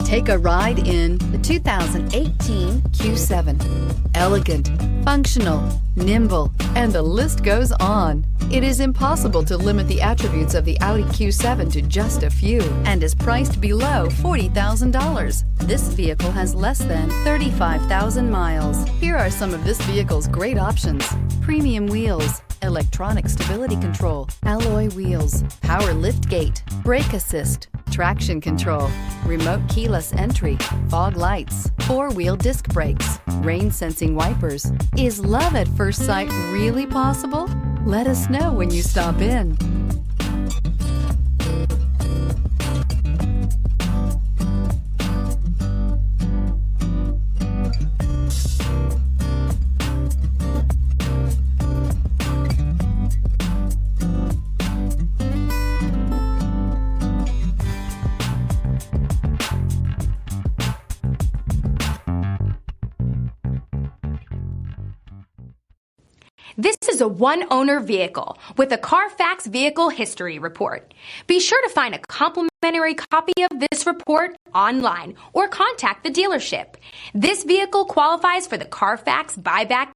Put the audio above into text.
Take a ride in the 2018 Q7. Elegant, functional, nimble, and the list goes on. It is impossible to limit the attributes of the Audi Q7 to just a few and is priced below $40,000. This vehicle has less than 35,000 miles. Here are some of this vehicle's great options: premium wheels, electronic stability control, alloy wheels, power liftgate, brake assist, traction control, remote keyless entry, fog lights, four-wheel disc brakes, rain sensing wipers. Is love at first sight really possible? Let us know when you stop in. This is a one-owner vehicle with a Carfax Vehicle History Report. Be sure to find a complimentary copy of this report online or contact the dealership. This vehicle qualifies for the Carfax buyback